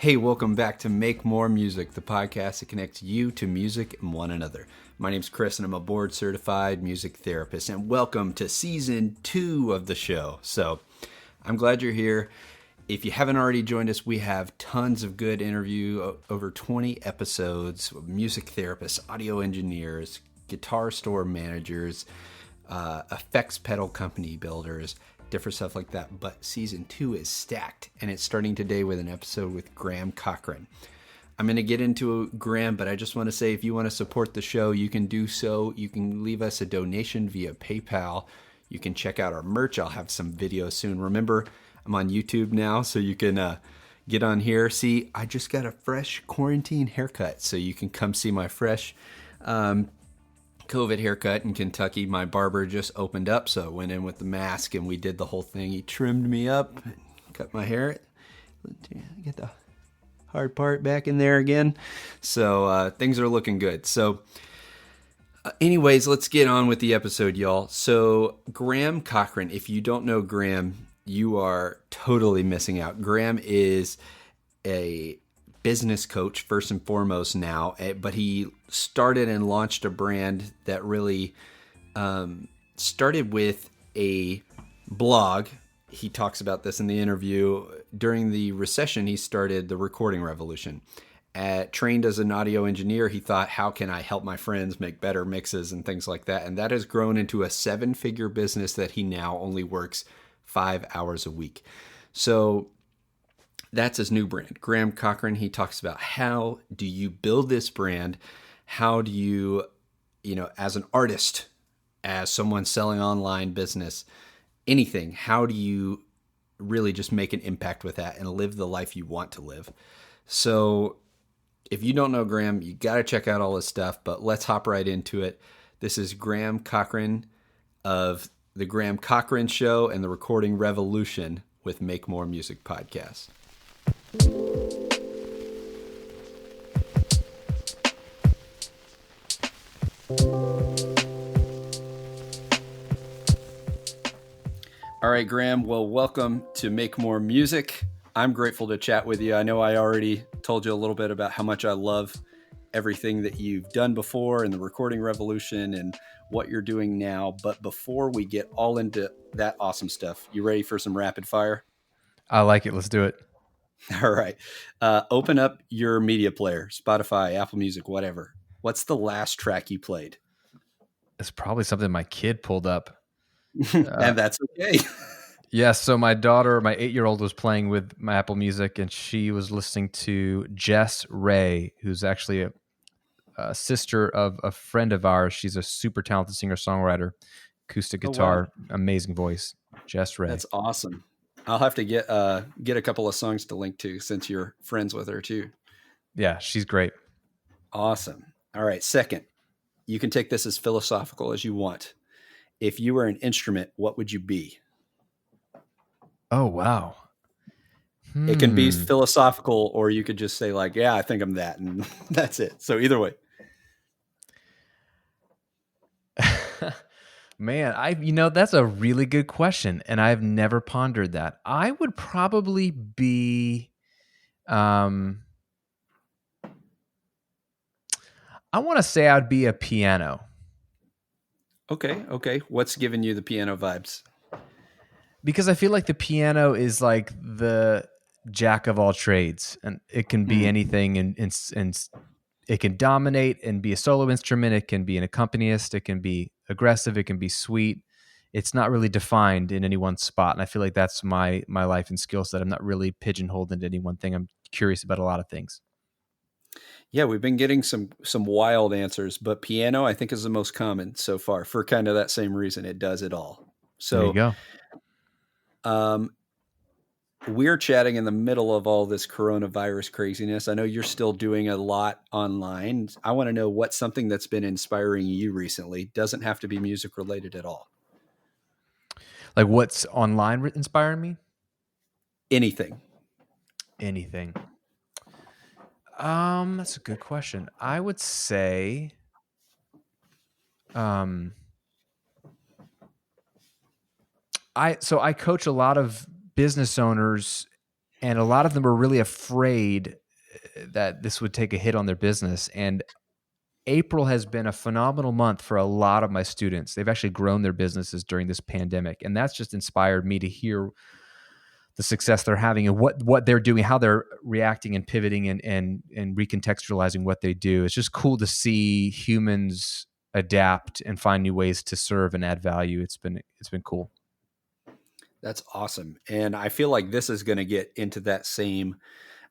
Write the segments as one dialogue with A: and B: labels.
A: Hey, welcome back to Make More Music, the podcast that connects you to music and one another. My name's Chris, and I'm a board-certified music therapist, and welcome to Season 2 of the show. So, I'm glad you're here. If you haven't already joined us, we have tons of good interview, over 20 episodes, music therapists, audio engineers, guitar store managers, effects pedal company builders, different stuff like that. But season 2 is stacked, and it's starting today with an episode with Graham Cochrane. I'm going to get into Graham, but I just want to say if you want to support the show, you can do so. You can leave us a donation via PayPal. You can check out our merch. I'll have some videos soon. Remember, I'm on YouTube now, so you can get on here. See, I just got a fresh quarantine haircut, so you can come see my fresh COVID haircut in Kentucky. My barber just opened up, so I went in with the mask and we did the whole thing. He trimmed me up, cut my hair, get the hard part back in there again. So things are looking good. So anyways, let's get on with the episode, y'all. So Graham Cochrane, if you don't know Graham, you are totally missing out. Graham is a business coach first and foremost now, but he started and launched a brand that really started with a blog. He talks about this in the interview. During the recession, he started the recording revolution. Trained as an audio engineer, he thought, how can I help my friends make better mixes and things like that? And that has grown into a 7-figure business that he now only works 5 hours a week. So that's his new brand, Graham Cochrane. He talks about how do you build this brand? How do you, as an artist, as someone selling online business, anything, how do you really just make an impact with that and live the life you want to live? So if you don't know Graham, you got to check out all his stuff, but let's hop right into it. This is Graham Cochrane of The Graham Cochrane Show and the Recording Revolution with Make More Music podcast. All right, Graham. Well, welcome to Make More Music. I'm grateful to chat with you. I know I already told you a little bit about how much I love everything that you've done before in the recording revolution and what you're doing now. But before we get all into that awesome stuff, you ready for some rapid fire?
B: I like it. Let's do it.
A: All right. Open up your media player, Spotify, Apple Music, whatever. What's the last track you played?
B: It's probably something my kid pulled up.
A: And that's okay.
B: Yeah. So my daughter, my 8-year-old, was playing with my Apple Music, and she was listening to Jess Ray, who's actually a sister of a friend of ours. She's a super talented singer-songwriter, acoustic guitar, amazing voice. Jess Ray.
A: That's awesome. I'll have to get a couple of songs to link to since you're friends with her too.
B: Yeah, she's great.
A: Awesome. All right. Second, you can take this as philosophical as you want. If you were an instrument, what would you be?
B: Oh, wow.
A: It can be philosophical, or you could just say like, yeah, I think I'm that. And that's it. So either way.
B: Man, that's a really good question, and I've never pondered that. I would probably be, I want to say I'd be a piano.
A: Okay. What's giving you the piano vibes?
B: Because I feel like the piano is like the jack of all trades, and it can be anything, and it can dominate and be a solo instrument. It can be an accompanist. It can be aggressive. It can be sweet. It's not really defined in any one spot. And I feel like that's my life and skill set. I'm not really pigeonholed into any one thing. I'm curious about a lot of things.
A: Yeah, we've been getting some wild answers, but piano I think is the most common so far for kind of that same reason. It does it all. So
B: there you
A: go. We're chatting in the middle of all this coronavirus craziness. I know you're still doing a lot online. I want to know what's something that's been inspiring you recently. Doesn't have to be music related at all.
B: Like what's online inspiring me?
A: Anything.
B: That's a good question. I would say, I coach a lot of business owners And a lot of them were really afraid that this would take a hit on their business. And April has been a phenomenal month for a lot of my students. They've actually grown their businesses during this pandemic. And that's just inspired me to hear the success they're having and what they're doing, how they're reacting and pivoting and recontextualizing what they do. It's just cool to see humans adapt and find new ways to serve and add value. It's been cool.
A: That's awesome. And I feel like this is going to get into that same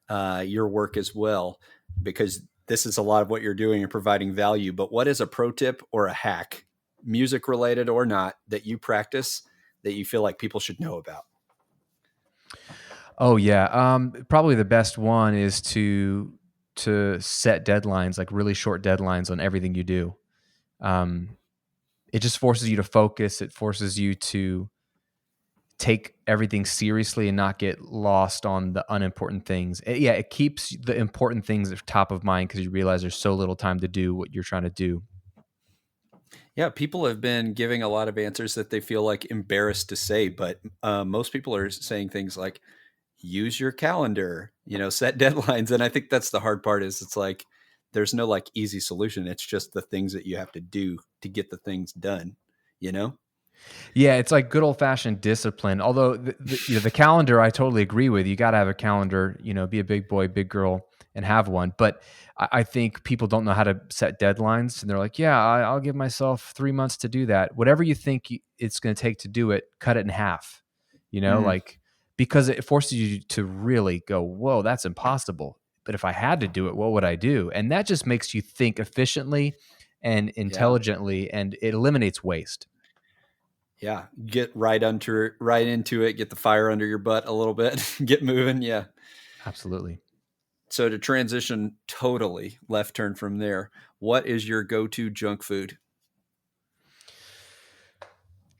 A: your work as well, because this is a lot of what you're doing and providing value. But what is a pro tip or a hack, music related or not, that you practice that you feel like people should know about?
B: Oh yeah. Probably the best one is to set deadlines, like really short deadlines on everything you do. It just forces you to focus. It forces you to take everything seriously and not get lost on the unimportant things. It keeps the important things at top of mind because you realize there's so little time to do what you're trying to do.
A: Yeah, people have been giving a lot of answers that they feel like embarrassed to say, but most people are saying things like, use your calendar, set deadlines. And I think that's the hard part is it's like, there's no like easy solution. It's just the things that you have to do to get the things done, you know?
B: Yeah, it's like good old fashioned discipline. Although the calendar, I totally agree with. You got to have a calendar. Be a big boy, big girl, and have one. But I think people don't know how to set deadlines, and they're like, "Yeah, I'll give myself 3 months to do that." Whatever you think it's going to take to do it, cut it in half.
A: Mm,
B: Like because it forces you to really go, "Whoa, that's impossible." But if I had to do it, what would I do? And that just makes you think efficiently and
A: yeah.
B: intelligently, and it eliminates waste.
A: Yeah. Get right into it, get the fire under your butt a little bit, get moving. Yeah.
B: Absolutely.
A: So to transition totally left turn from there, what is your go-to junk food?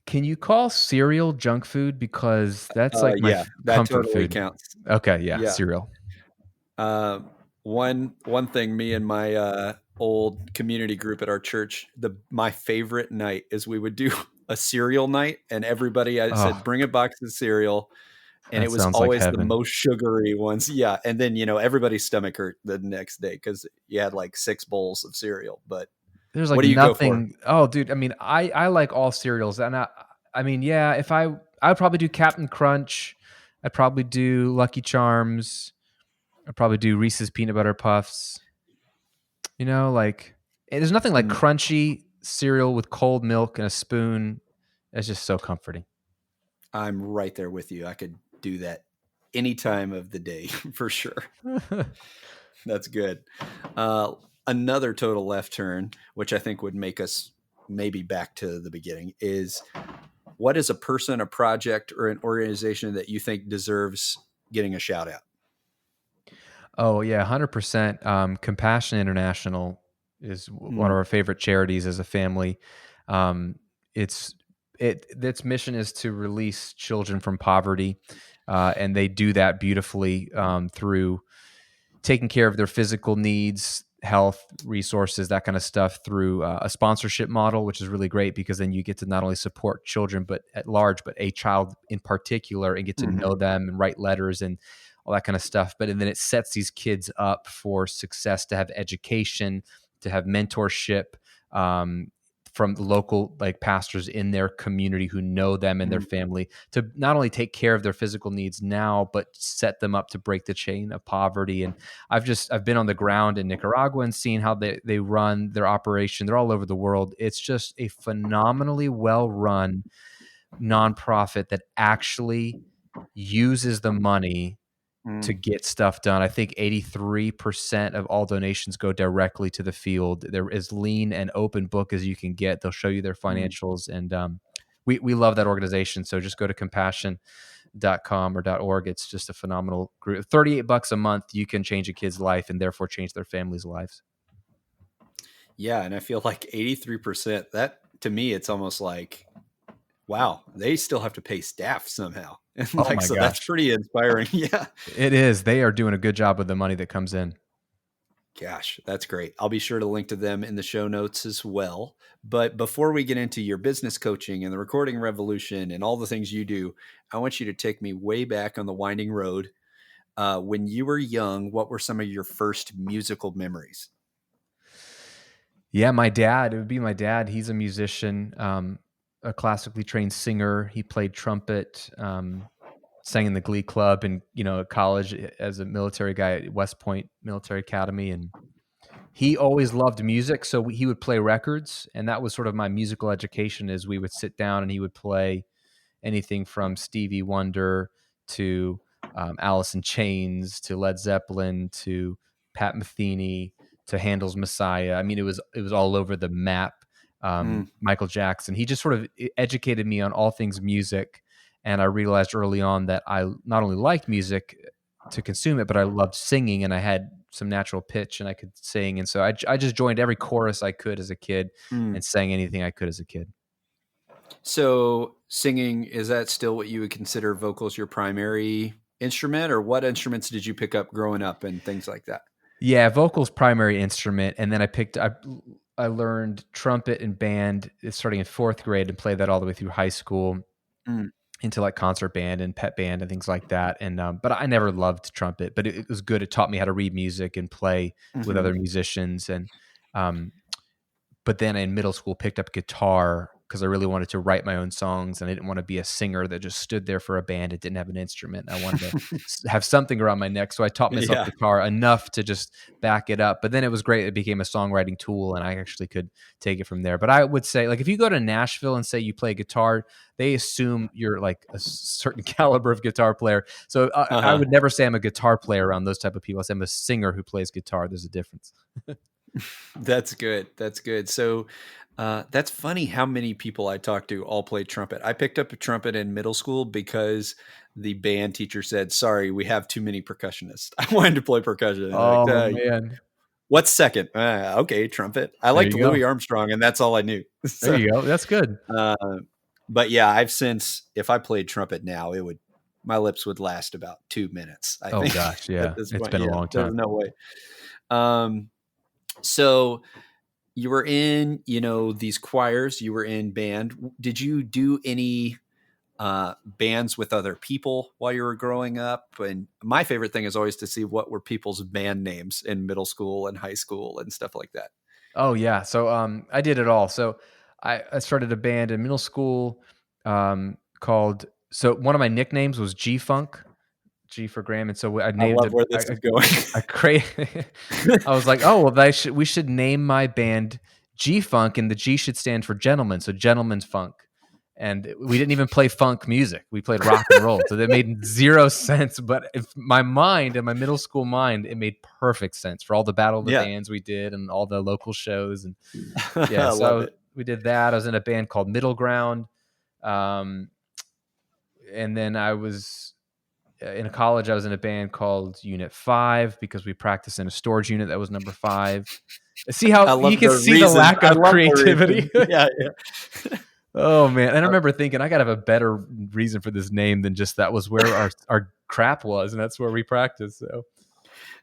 B: Can you call cereal junk food? Because that's like my
A: Yeah, that
B: comfort
A: totally
B: food.
A: counts.
B: Okay, yeah,
A: Yeah.
B: cereal.
A: Uh, one thing, me and my old community group at our church, my favorite night is we would do a cereal night, and everybody I said
B: Oh,
A: bring a box of cereal, and it
B: that
A: was
B: sounds like
A: always the
B: heaven.
A: most sugary ones. Yeah, and then everybody's stomach hurt the next day because you had like 6 bowls of cereal. But
B: There's
A: what
B: like
A: do you go for?
B: nothing. Oh, dude. I mean, I like all cereals, and I mean, yeah. If I'd probably do Captain Crunch. I'd probably do Lucky Charms. I'd probably do Reese's Peanut Butter Puffs. Like there's nothing like
A: Mm,
B: crunchy cereal with cold milk and a spoon. It's just so comforting.
A: I'm right there with you. I could do that any time of the day for sure. That's good. Uh, Another total left turn, which I think would make us maybe back to the beginning, is what is a person, a project, or an organization that you think deserves getting a shout out?
B: Oh yeah, 100%. Compassion International is one of
A: Mm,
B: our favorite charities as a family. Um, it's its mission is to release children from poverty, and they do that beautifully through taking care of their physical needs, health, resources, that kind of stuff through a sponsorship model, which is really great because then you get to not only support children but at large, but a child in particular, and get to
A: mhm,
B: know them and write letters and all that kind of stuff. But and then it sets these kids up for success, to have education, to have mentorship. From the local like pastors in their community who know them and their
A: mhm,
B: family, to not only take care of their physical needs now but set them up to break the chain of poverty. And I've been on the ground in Nicaragua and seen how they run their operation. They're all over the world. It's just a phenomenally well run nonprofit that actually uses the money to
A: mm,
B: get stuff done. I think 83% of all donations go directly to the field. They're as lean and open book as you can get. They'll show you their
A: mm.
B: financials, and we love that organization. So just go to compassion.com or .org. It's just a phenomenal group. $38 a month, you can change a kid's life and therefore change their family's lives.
A: Yeah, and I feel like 83%, that to me, it's almost like, wow, they still have to pay staff somehow. And
B: Oh
A: like,
B: my
A: so that's
B: gosh.
A: pretty inspiring. Yeah.
B: It is. They are doing a good job with the money that comes in.
A: Gosh, that's great. I'll be sure to link to them in the show notes as well. But before we get into your business coaching and the recording revolution and all the things you do, I want you to take me way back on the winding road. when you were young, what were some of your first musical memories?
B: Yeah, my dad. It would be my dad. He's a musician, a classically trained singer. He played trumpet, sang in the Glee Club, and at college as a military guy at West Point Military Academy, and he always loved music. So he would play records, and that was sort of my musical education. Is we would sit down and he would play anything from Stevie Wonder to Alice in Chains to Led Zeppelin to Pat Metheny to Handel's Messiah. I mean, it was all over the map.
A: Mm.
B: Michael Jackson. He just sort of educated me on all things music, and I realized early on that I not only liked music to consume it, but I loved singing, and I had some natural pitch, and I could sing. And so I just joined every chorus I could as a kid
A: Mm.
B: and sang anything I could as a kid.
A: So singing, is that still what you would consider vocals your primary instrument, or what instruments did you pick up growing up and things like that?
B: Yeah, vocals primary instrument, and then I learned trumpet and band starting in fourth grade and played that all the way through high school
A: Mm.
B: into like concert band and pep band and things like that. And but I never loved trumpet, but it was good. It taught me how to read music and play with
A: Mhm.
B: other musicians. And um, but then in middle school picked up guitar because I really wanted to write my own songs, and I didn't want to be a singer that just stood there for a band. It didn't have an instrument. I wanted to have something around my neck. So I taught myself
A: Yeah.
B: guitar enough to just back it up. But then it was great. It became a songwriting tool, and I actually could take it from there. But I would say, like, if you go to Nashville and say you play guitar, they assume you're like a certain caliber of guitar player. So I
A: Uh-huh.
B: would never say I'm a guitar player around those type of people. I say I'm a singer who plays guitar. There's a difference.
A: That's good. That's good. So that's funny how many people I talked to all played trumpet. I picked up a trumpet in middle school because the band teacher said, "Sorry, we have too many percussionists." I wanted to play percussion.
B: Oh,
A: Like,
B: man.
A: what's second? Okay, trumpet. I
B: There
A: liked
B: you go.
A: Louis Armstrong, and that's all I knew.
B: There you go. That's good.
A: But yeah, I've since, if I played trumpet now, my lips would last about 2 minutes. I
B: Oh,
A: think.
B: gosh. Yeah.
A: At this
B: It's
A: point,
B: been a
A: yeah,
B: long
A: there's
B: time.
A: no way. So you were in, these choirs, you were in band. Did you do any bands with other people while you were growing up? And my favorite thing is always to see what were people's band names in middle school and high school and stuff like that.
B: Oh, yeah. So I did it all. So I started a band in middle school called, so one of my nicknames was G Funk, G for Graham. And so I
A: I
B: named
A: love
B: it,
A: where this is going.
B: I was like, oh, well, we should name my band G Funk, and the G should stand for gentleman. So Gentleman's Funk. And we didn't even play funk music. We played rock and roll. So that made zero sense. But in my middle school mind, it made perfect sense for all the Battle of the
A: Yeah.
B: Bands we did and all the local shows. And
A: I love it.
B: we did that. I was in a band called Middle Ground. And then I was in college, I was in a band called Unit 5 because we practiced in a storage unit that was number 5. See how you can see the lack of creativity?
A: Yeah.
B: Oh, man. And I remember thinking, I got to have a better reason for this name than just that was where our crap was, and that's where we practiced. So,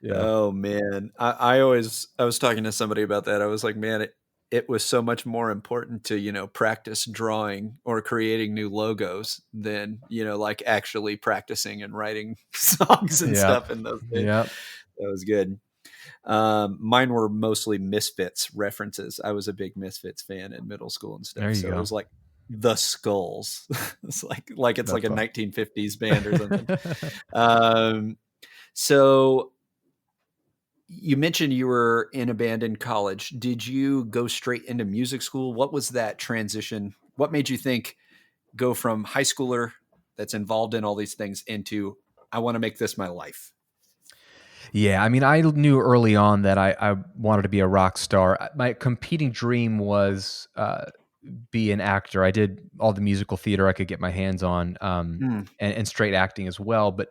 B: yeah.
A: Oh, man. I was talking to somebody about that. I was like, man, it was so much more important to, practice drawing or creating new logos than, like actually practicing and writing songs and stuff in those days.
B: Yeah.
A: That was good. Mine were mostly Misfits references. I was a big Misfits fan in middle school and stuff.
B: There you
A: So
B: go.
A: it was like the Skulls. It's like it's like a 1950s band or something. So you mentioned you were in a band in college. Did you go straight into music school? What was that transition? What made you think go from high schooler that's involved in all these things into I want to make this my life?
B: Yeah, I mean, I knew early on that I wanted to be a rock star. My competing dream was be an actor. I did all the musical theater I could get my hands on, and straight acting as well. But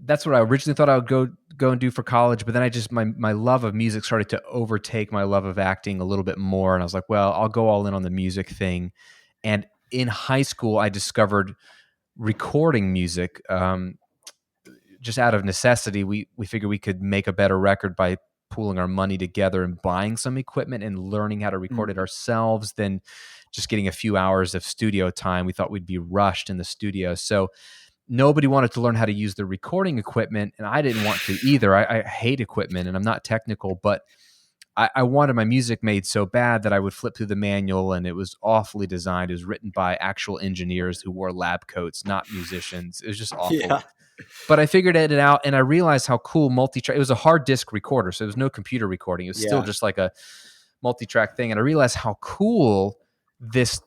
B: that's what I originally thought I would go and do for college. But then I just my love of music started to overtake my love of acting a little bit more, and I was like, well, I'll go all in on the music thing. And in high school, I discovered recording music. Just out of necessity, we figured we could make a better record by pooling our money together and buying some equipment and learning how to record it ourselves than just getting a few hours of studio time. We thought we'd be rushed in the studio. So nobody wanted to learn how to use the recording equipment, and I didn't want to either. I hate equipment, and I'm not technical, but I wanted my music made so bad that I would flip through the manual, and it was awfully designed. It was written by actual engineers who wore lab coats, not musicians. It was just awful.
A: Yeah.
B: But I figured it out, and I realized how cool multi-track. It was a hard disk recorder, so it was no computer recording. It was still just like a multi-track thing, and I realized how cool this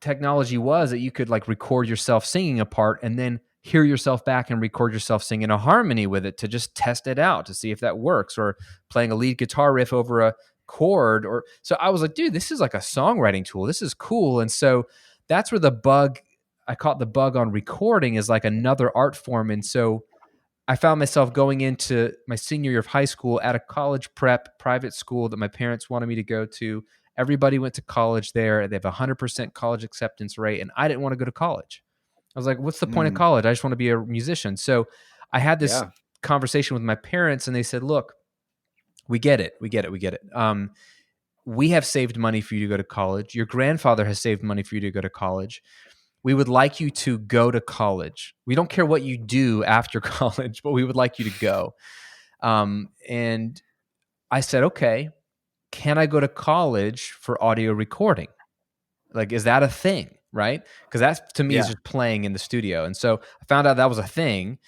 B: technology was, that you could like record yourself singing a part and then hear yourself back and record yourself singing a harmony with it to just test it out to see if that works, or playing a lead guitar riff over a chord. Or so I was like, dude, this is like a songwriting tool. This is cool. And so that's where I caught the bug on recording, is like another art form. And so I found myself going into my senior year of high school at a college prep private school that my parents wanted me to go to. Everybody went to college there. They have 100% college acceptance rate, and I didn't want to go to college. I was like, what's the point of college? I just want to be a musician. So I had this conversation with my parents, and they said, look, we get it. We have saved money for you to go to college. Your grandfather has saved money for you to go to college. We would like you to go to college. We don't care what you do after college, but we would like you to go. And I said, okay, can I go to college for audio recording? Like, is that a thing? Right? Because that to me is just playing in the studio. And so I found out that was a thing,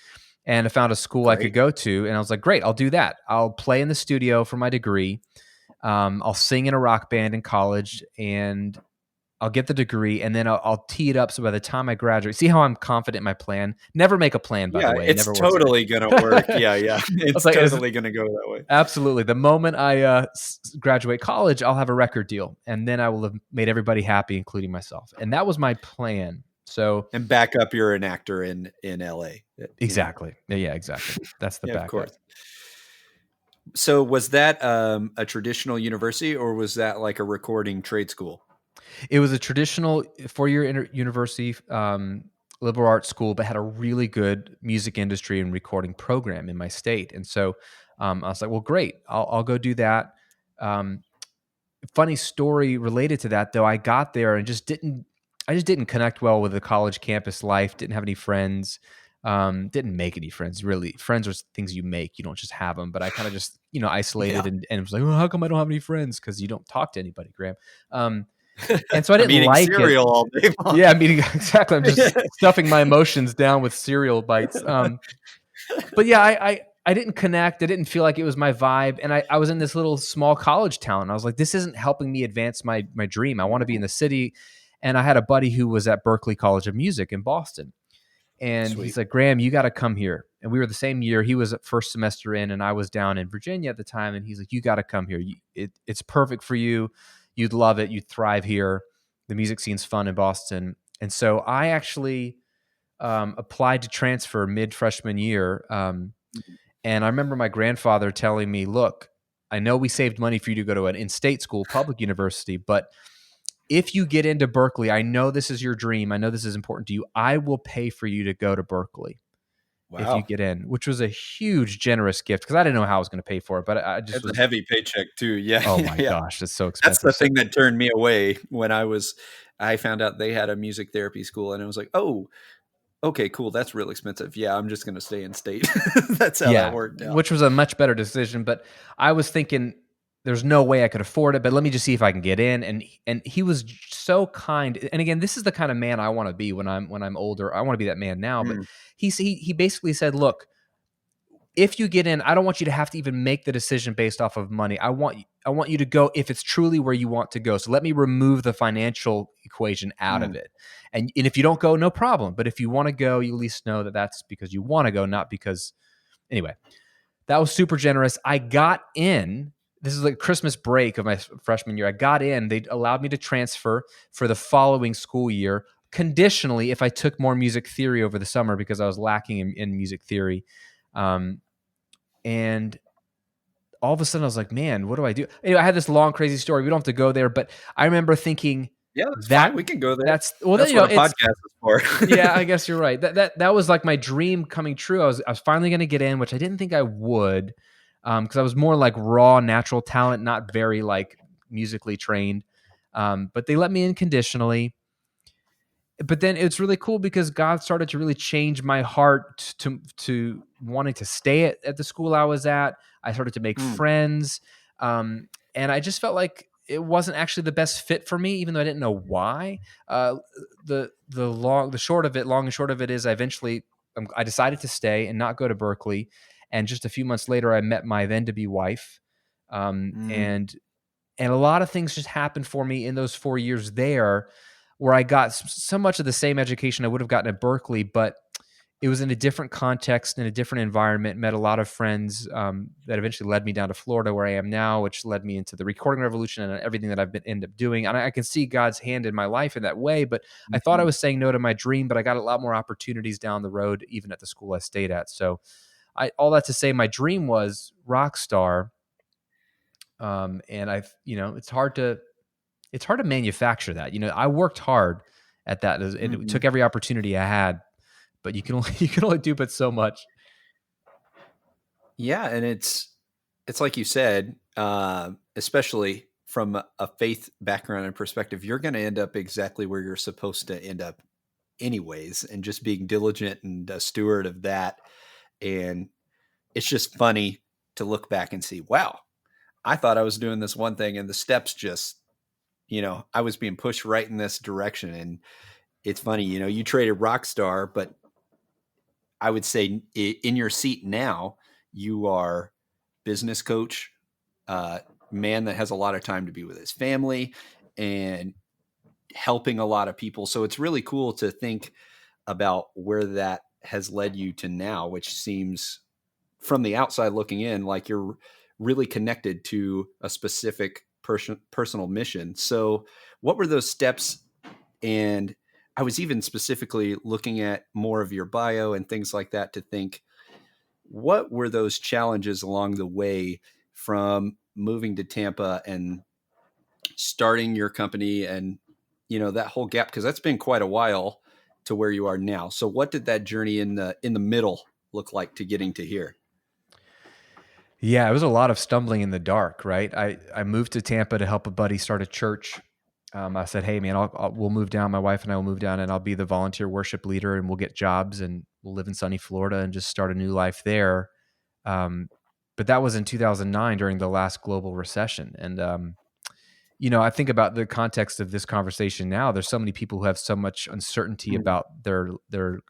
B: and I found a school I could go to, and I was like, great, I'll do that. I'll play in the studio for my degree. I'll sing in a rock band in college, and I'll get the degree, and then I'll tee it up so by the time I graduate, see how I'm confident in my plan? Never make a plan, by the way.
A: It's totally going to work. Yeah. It's like, totally going to go that way.
B: Absolutely. The moment I graduate college, I'll have a record deal, and then I will have made everybody happy, including myself. And that was my plan. So,
A: and back up, you're an actor in LA.
B: Exactly. Yeah, exactly. That's the backup.
A: Of course. So was that a traditional university, or was that like a recording trade school?
B: It was a traditional 4-year university, liberal arts school, but had a really good music industry and recording program in my state. And so I was like, well, great, I'll go do that. Funny story related to that, though. I got there and just didn't connect well with the college campus life. Didn't have any friends. Didn't make any friends, really. Friends are things you make. You don't just have them. But I kind of just, isolated and was like, well, how come I don't have any friends? Because you don't talk to anybody, Graham. And so I didn't like
A: cereal
B: it.
A: All day long.
B: Yeah, I'm eating exactly. I'm just stuffing my emotions down with cereal bites. But yeah, I didn't connect. I didn't feel like it was my vibe. And I was in this little small college town. I was like, this isn't helping me advance my dream. I want to be in the city. And I had a buddy who was at Berklee College of Music in Boston. And he's like, Graham, you got to come here. And we were the same year. He was at first semester in, and I was down in Virginia at the time. And he's like, you got to come here. It's perfect for you. You'd love it. You'd thrive here. The music scene's fun in Boston. And so I actually applied to transfer mid-freshman year. And I remember my grandfather telling me, look, I know we saved money for you to go to an in-state school, public university, but if you get into Berklee, I know this is your dream. I know this is important to you. I will pay for you to go to Berklee. Wow. If you get in, which was a huge, generous gift, because I didn't know how I was going to pay for it, but I just
A: was a heavy paycheck too. Yeah.
B: Oh my gosh, it's so expensive.
A: That's the thing that turned me away when I found out they had a music therapy school, and I was like, oh, okay, cool. That's real expensive. Yeah, I'm just going to stay in state. That's how that worked out.
B: Which was a much better decision. But I was thinking, there's no way I could afford it, but let me just see if I can get in. And he was so kind. And again, this is the kind of man I want to be when I'm older. I want to be that man now. But he basically said, look, if you get in, I don't want you to have to even make the decision based off of money. I want you to go if it's truly where you want to go. So let me remove the financial equation out of it. And if you don't go, no problem. But if you want to go, you at least know that that's because you want to go, not because. Anyway, that was super generous. I got in. This is like Christmas break of my freshman year. I got in. They allowed me to transfer for the following school year, conditionally if I took more music theory over the summer, because I was lacking in music theory. And all of a sudden I was like, man, what do I do? Anyway, I had this long, crazy story. We don't have to go there, but I remember thinking,
A: yeah, that's fine. We can go there.
B: That's
A: what a podcast is for.
B: Yeah, I guess you're right. That was like my dream coming true. I was finally going to get in, which I didn't think I would. Because I was more like raw, natural talent, not very like musically trained. But they let me in conditionally. but then it's really cool because God started to really change my heart to wanting to stay at the school I was at. I started to make
A: Mm,
B: friends, and I just felt like it wasn't actually the best fit for me, even though I didn't know why. Long and short of it is, I decided to stay and not go to Berkeley, and just a few months later, I met my then to be wife, um,
A: mm,
B: and and a lot of things just happened for me in those 4 years there, where I got so much of the same education I would have gotten at Berkeley, but it was in a different context, in a different environment. Met a lot of friends that eventually led me down to Florida, where I am now, which led me into the recording revolution and everything that I've been end up doing. And I can see God's hand in my life in that way. But I thought I
A: mhm.
B: was saying no to my dream, but I got a lot more opportunities down the road, even at the school I stayed at. So all that to say, my dream was rock star. And it's hard to manufacture that. I worked hard at that, and it
A: Mhm.
B: took every opportunity I had, but you can only you can only do but so much.
A: Yeah, and it's like you said, especially from a faith background and perspective, you're going to end up exactly where you're supposed to end up, anyways, and just being diligent and a steward of that. And it's just funny to look back and see, wow, I thought I was doing this one thing, and the steps just, I was being pushed right in this direction. And it's funny, you traded Rockstar, but I would say in your seat now, you are business coach, uh, man that has a lot of time to be with his family and helping a lot of people. So it's really cool to think about where that has led you to now, which seems from the outside looking in like you're really connected to a specific personal mission. So, what were those steps? And I was even specifically looking at more of your bio and things like that to think, what were those challenges along the way from moving to Tampa and starting your company, and that whole gap, because that's been quite a while to where you are now. So what did that journey in the middle look like to getting to here?
B: Yeah, it was a lot of stumbling in the dark, right? I moved to Tampa to help a buddy start a church. I said, "Hey, man, we'll move down. My wife and I will move down, and I'll be the volunteer worship leader, and we'll get jobs, and we'll live in sunny Florida and just start a new life there." Um, but that was in 2009 during the last global recession, and I think about the context of this conversation now. There's so many people who have so much uncertainty
A: Mm,
B: about their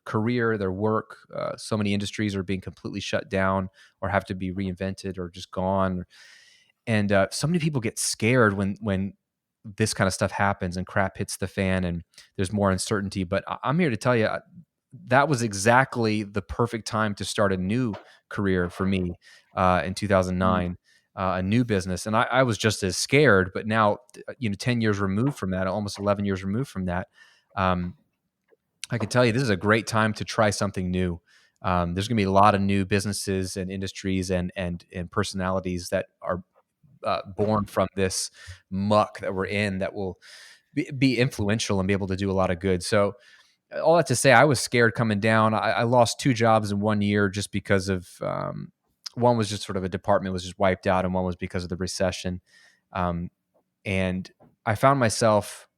B: career, their work. So many industries are being completely shut down or have to be reinvented or just gone. And so many people get scared when this kind of stuff happens and crap hits the fan and there's more uncertainty. But I'm here to tell you that was exactly the perfect time to start a new career for me in
A: mm,
B: 2009, a new business. And I was just as scared, but now, 10 years removed from that, almost 11 years removed from that, um, I can tell you this is a great time to try something new. There's going to be a lot of new businesses and industries and personalities that are born from this muck that we're in that will be influential and be able to do a lot of good. So all that to say, I was scared coming down. I lost 2 jobs in 1 year just because of one was just sort of a department was just wiped out, and one was because of the recession. Um, and I found myself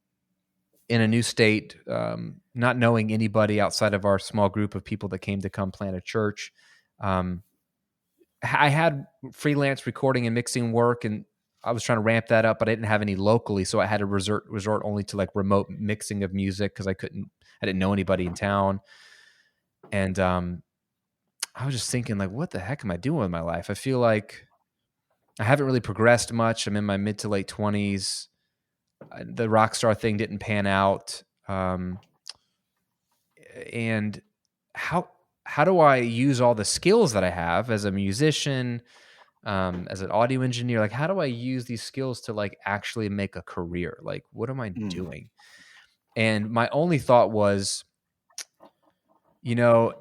B: in a new state, not knowing anybody outside of our small group of people that came to come plant a church. Um, I had freelance recording and mixing work, and I was trying to ramp that up, but I didn't have any locally, so I had to resort only to like remote mixing of music because I didn't know anybody in town. And I was just thinking, like, what the heck am I doing with my life? I feel like I haven't really progressed much. I'm in my mid to late 20s. The rock star thing didn't pan out. And how how do I use all the skills that I have as a musician, as an audio engineer? Like, how do I use these skills to like actually make a career? Like, what am I
A: mm,
B: doing? And my only thought was, you know,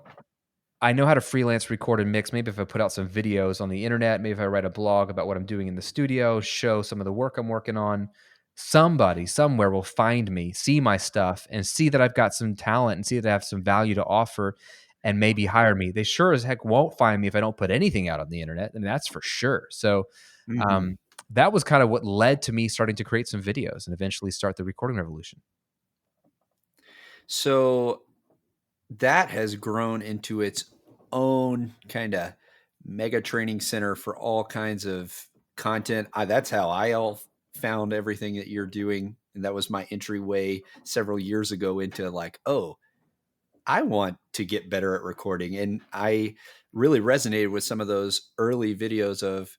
B: I know how to freelance record and mix. Maybe if I put out some videos on the internet, maybe if I write a blog about what I'm doing in the studio, show some of the work I'm working on, somebody somewhere will find me, see my stuff, and see that I've got some talent and see that I have some value to offer and maybe hire me. They sure as heck won't find me if I don't put anything out on the internet, and that's for sure. So
A: mhm.
B: um, that was kind of what led to me starting to create some videos and eventually start the recording revolution.
A: So that has grown into its own kind of mega training center for all kinds of content. That's how I all found everything that you're doing. And that was my entryway several years ago into like, oh, I want to get better at recording. And I really resonated with some of those early videos of,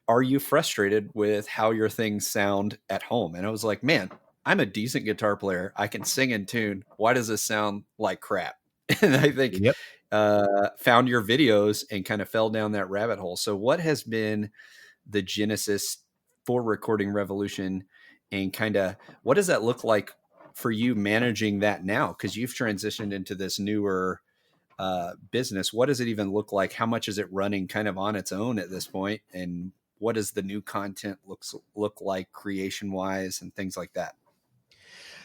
A: are you frustrated with how your things sound at home? And I was like, man, I'm a decent guitar player. I can sing in tune. Why does this sound like crap? And I think
B: Yep.
A: found your videos and kind of fell down that rabbit hole. So what has been the genesis for Recording Revolution, and kind of what does that look like for you managing that now? Because you've transitioned into this newer business. What does it even look like? How much is it running kind of on its own at this point? And what does the new content look like creation wise and things like that?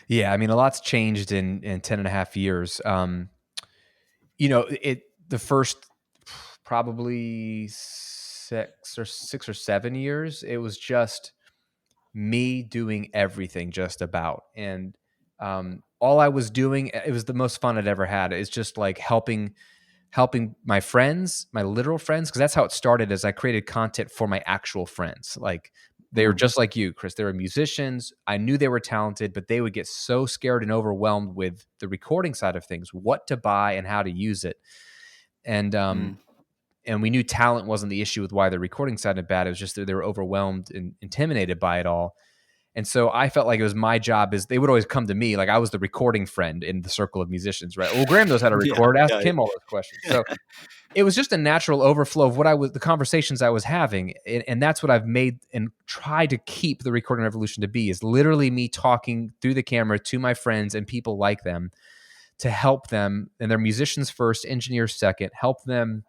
B: Yeah, I mean, a lot's changed in 10 and a half years. The first probably 6 or 7 years, it was just me doing everything just about. And all I was doing, it was the most fun I'd ever had. It's just like helping my friends, my literal friends, because that's how it started. As I created content for my actual friends. Like they were just like you, Chris. They were musicians. I knew they were talented, but they would get so scared and overwhelmed with the recording side of things, what to buy and how to use it. And and we knew talent wasn't the issue with why the recording sounded bad. It was just that they were overwhelmed and intimidated by it all. And so I felt like it was my job. Is they would always come to me, like I was the recording friend in the circle of musicians, right? Well, Graham knows how to record. Ask him all those questions. So it was just a natural overflow of the conversations I was having. And that's what I've made and try to keep the Recording Revolution to be, is literally me talking through the camera to my friends and people like them to help them. And they're musicians first, engineers second, help them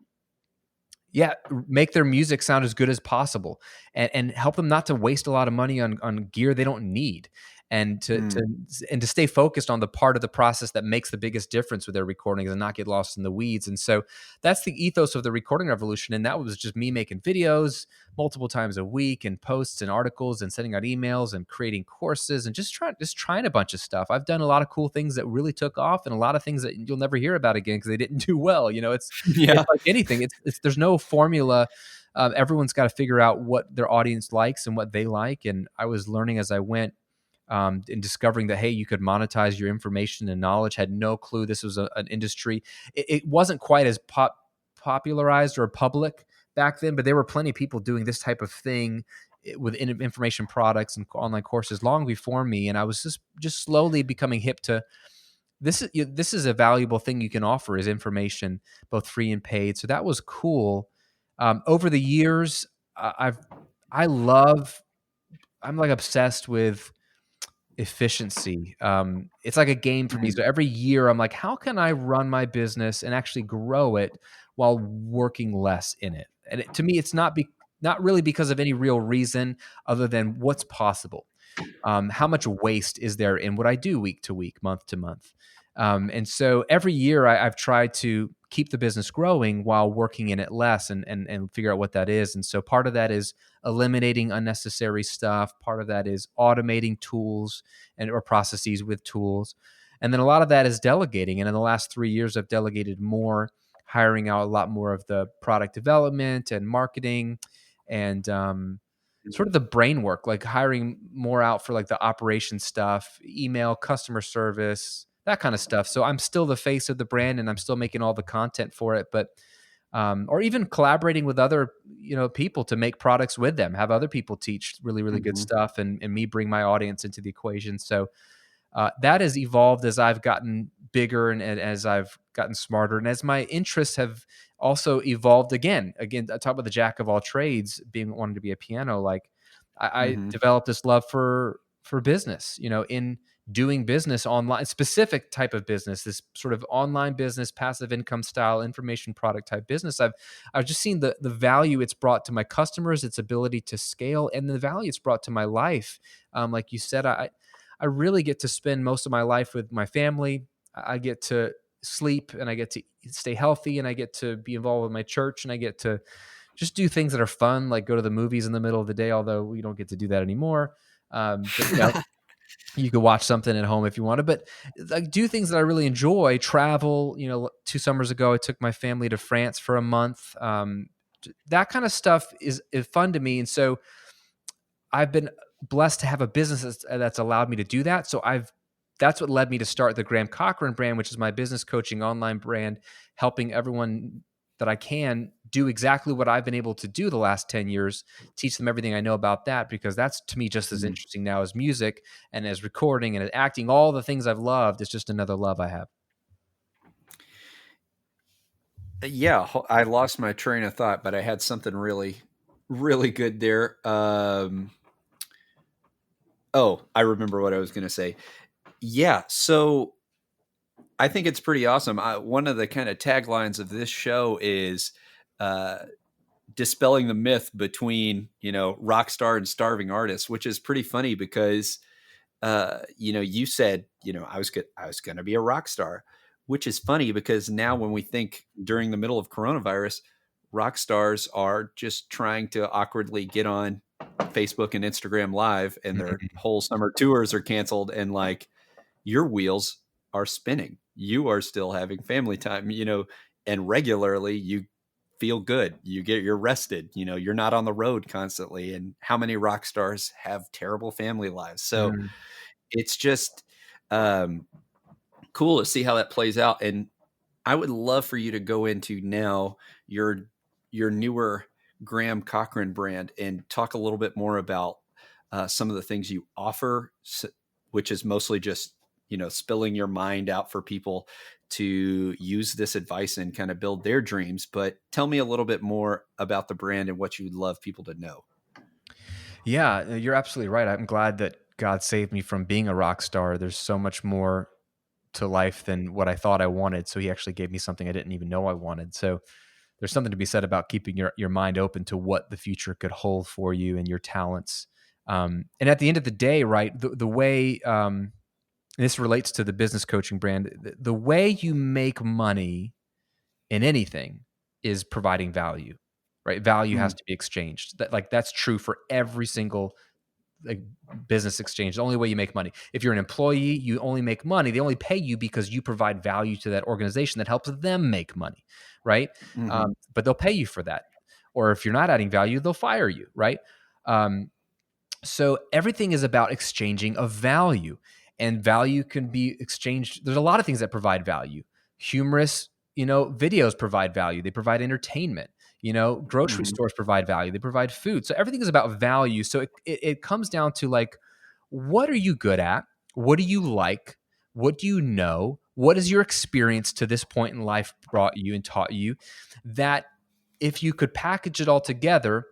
B: make their music sound as good as possible, and help them not to waste a lot of money on gear they don't need, and to stay focused on the part of the process that makes the biggest difference with their recordings and not get lost in the weeds. And so that's the ethos of the Recording Revolution. And that was just me making videos multiple times a week and posts and articles and sending out emails and creating courses and just trying a bunch of stuff. I've done a lot of cool things that really took off, and a lot of things that you'll never hear about again because they didn't do well. It's like anything. It's there's no formula. Everyone's got to figure out what their audience likes and what they like. And I was learning as I went, and discovering that, hey, you could monetize your information and knowledge. Had no clue this was an industry. It wasn't quite as popularized or public back then, but there were plenty of people doing this type of thing with information products and online courses long before me. And I was just slowly becoming hip to this. This is a valuable thing you can offer, is information, both free and paid. So that was cool. Over the years, I'm like obsessed with efficiency. It's like a game for me. So every year I'm like, how can I run my business and actually grow it while working less in it? And to me, it's not really because of any real reason other than what's possible. How much waste is there in what I do week to week, month to month? And so every year I've tried to keep the business growing while working in it less, and figure out what that is. And so part of that is eliminating unnecessary stuff. Part of that is automating tools or processes with tools. And then a lot of that is delegating. And in the last 3 years, I've delegated more, hiring out a lot more of the product development and marketing, and sort of the brain work, like hiring more out for like the operation stuff, email, customer service, that kind of stuff. So I'm still the face of the brand and I'm still making all the content for it, but or even collaborating with other people to make products with them, have other people teach really, really good stuff, and me bring my audience into the equation. So that has evolved as I've gotten bigger and as I've gotten smarter, and as my interests have also evolved. Again, I talk about the jack of all trades, wanting to be a piano. Like I developed this love for business, in doing business online, specific type of business, this sort of online business, passive income style, information product type business. I've just seen the value it's brought to my customers, its ability to scale, and the value it's brought to my life. Like you said, I really get to spend most of my life with my family. I get to sleep, and I get to stay healthy, and I get to be involved with my church, and I get to just do things that are fun, like go to the movies in the middle of the day, although we don't get to do that anymore. But You could watch something at home if you wanted, but like do things that I really enjoy. Travel. 2 summers ago, I took my family to France for a month. That kind of stuff is fun to me, and so I've been blessed to have a business that's allowed me to do that. So that's what led me to start the Graham Cochrane brand, which is my business coaching online brand, helping everyone that I can do exactly what I've been able to do the last 10 years, teach them everything I know about that, because that's to me just as
A: Mm.
B: interesting now as music and as recording and as acting, all the things I've loved. It's just another love I have.
A: Yeah, I lost my train of thought, but I had something really, really good there. Oh, I remember what I was going to say. Yeah, so I think it's pretty awesome. One of the kind of taglines of this show is uh, dispelling the myth between rock star and starving artist, which is pretty funny because you said I was going to be a rock star, which is funny because now when we think during the middle of coronavirus, rock stars are just trying to awkwardly get on Facebook and Instagram live, and their
B: Mhm.
A: whole summer tours are canceled, and like your wheels are spinning. You are still having family time, and regularly you feel good. You're rested, you're not on the road constantly. And how many rock stars have terrible family lives? So
B: Mm.
A: it's just um, cool to see how that plays out. And I would love for you to go into now your newer Graham Cochrane brand and talk a little bit more about some of the things you offer, which is mostly just spilling your mind out for people to use this advice and kind of build their dreams. But tell me a little bit more about the brand and what you'd love people to know.
B: Yeah, you're absolutely right. I'm glad that God saved me from being a rock star. There's so much more to life than what I thought I wanted. So he actually gave me something I didn't even know I wanted. So there's something to be said about keeping your mind open to what the future could hold for you and your talents. And at the end of the day, right, the way this relates to the business coaching brand, the way you make money in anything is providing value, right? Value has
A: Mm,
B: to be exchanged. That's true for every single like business exchange. The only way you make money. If you're an employee, you only make money. They only pay you because you provide value to that organization that helps them make money, right?
A: hmm
B: But they'll pay you for that. Or if you're not adding value, they'll fire you, right? Um, so everything is about exchanging of value, and value can be exchanged. There's a lot of things that provide value. Humorous, videos provide value. They provide entertainment. Grocery
A: hmm
B: stores provide value. They provide food. So everything is about value. So it comes down to like, what are you good at? What do you like? What do you know? What has your experience to this point in life brought you and taught you that if you could package it all together,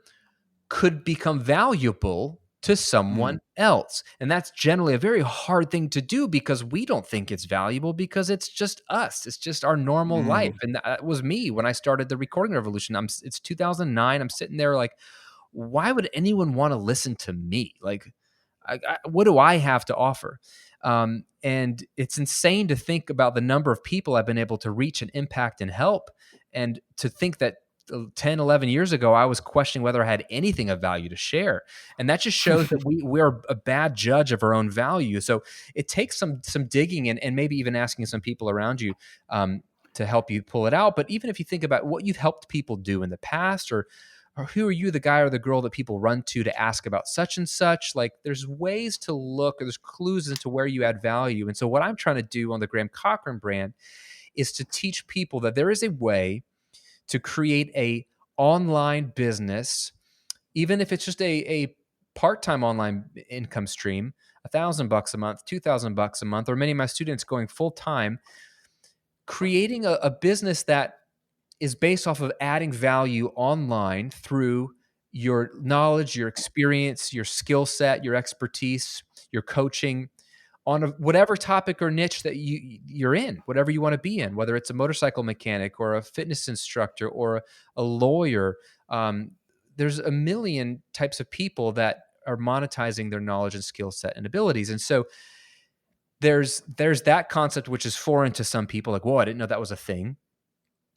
B: could become valuable to
A: hmm
B: someone else. And that's generally a very hard thing to do because we don't think it's valuable because it's just us. It's just our normal life.
A: hmm
B: And that was me when I started the recording revolution. It's 2009. I'm sitting there like, why would anyone want to listen to me? Like, what do I have to offer? And it's insane to think about the number of people I've been able to reach and impact and help. And to think that 10, 11 years ago, I was questioning whether I had anything of value to share. And that just shows that we're a bad judge of our own value. So it takes some digging and maybe even asking some people around you to help you pull it out. But even if you think about what you've helped people do in the past, or who are you, the guy or the girl that people run to ask about such and such, like there's ways to look, or there's clues into where you add value. And so what I'm trying to do on the Graham Cochrane brand is to teach people that there is a way to create a online business, even if it's just a part-time online income stream, $1,000 a month, $2,000 a month, or many of my students going full-time, creating a business that is based off of adding value online through your knowledge, your experience, your skill set, your expertise, your coaching on whatever topic or niche that you're in, whatever you want to be in, whether it's a motorcycle mechanic or a fitness instructor or a lawyer. There's a million types of people that are monetizing their knowledge and skill set and abilities. And so there's that concept, which is foreign to some people, like, whoa, I didn't know that was a thing.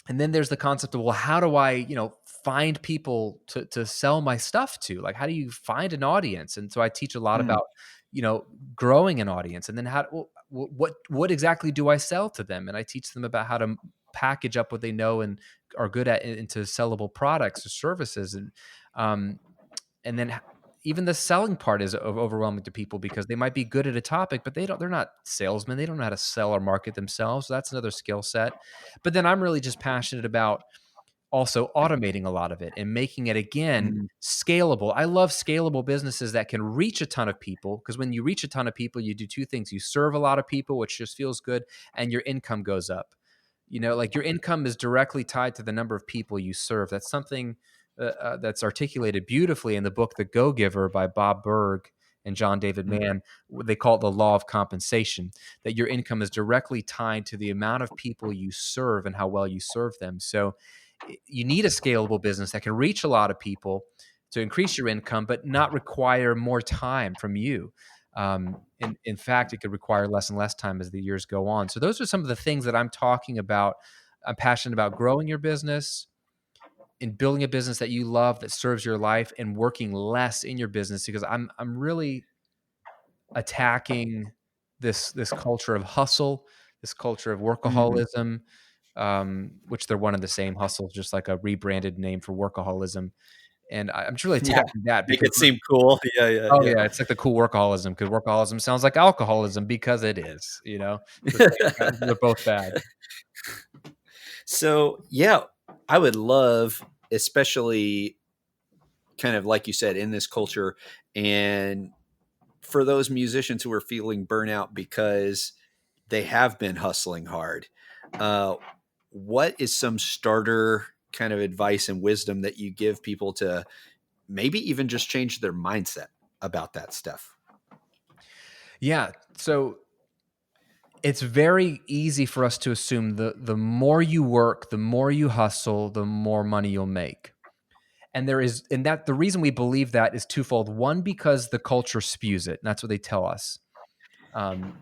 B: And then there's the concept of, well, how do I, find people to sell my stuff to? Like, how do you find an audience? And so I teach a lot
A: hmm
B: about, growing an audience, and then what exactly do I sell to them? And I teach them about how to package up what they know and are good at into sellable products or services. And then even the selling part is overwhelming to people because they might be good at a topic, but they're not salesmen. They don't know how to sell or market themselves. So that's another skill set. But then I'm really just passionate about also automating a lot of it and making it, again,
A: Mm,
B: scalable. I love scalable businesses that can reach a ton of people, because when you reach a ton of people, you do two things. You serve a lot of people, which just feels good, and your income goes up. Like your income is directly tied to the number of people you serve. That's something that's articulated beautifully in the book The Go-Giver by Bob Berg and John David
A: mm,
B: Mann. They call it the law of compensation, that your income is directly tied to the amount of people you serve and how well you serve them. So you need a scalable business that can reach a lot of people to increase your income, but not require more time from you. In fact, it could require less and less time as the years go on. So those are some of the things that I'm talking about. I'm passionate about growing your business and building a business that you love, that serves your life, and working less in your business, because I'm really attacking this culture of hustle, this culture of
A: mm.
B: workaholism, which they're one and the same. Hustle, just like a rebranded name for workaholism. And I'm just really
A: Yeah,
B: attacking that
A: make
B: because
A: it seem cool. Yeah, yeah,
B: oh
A: yeah.
B: yeah, it's like the cool workaholism, because workaholism sounds like alcoholism, because it is. It's the same, they're both bad.
A: So, yeah, I would love, especially kind of like you said, in this culture, and for those musicians who are feeling burnout because they have been hustling hard. Uh, what is some starter kind of advice and wisdom that you give people to maybe even just change their mindset about that stuff?
B: Yeah, so it's very easy for us to assume the more you work, the more you hustle, the more money you'll make. And that the reason we believe that is twofold. One, because the culture spews it, and that's what they tell us. Um,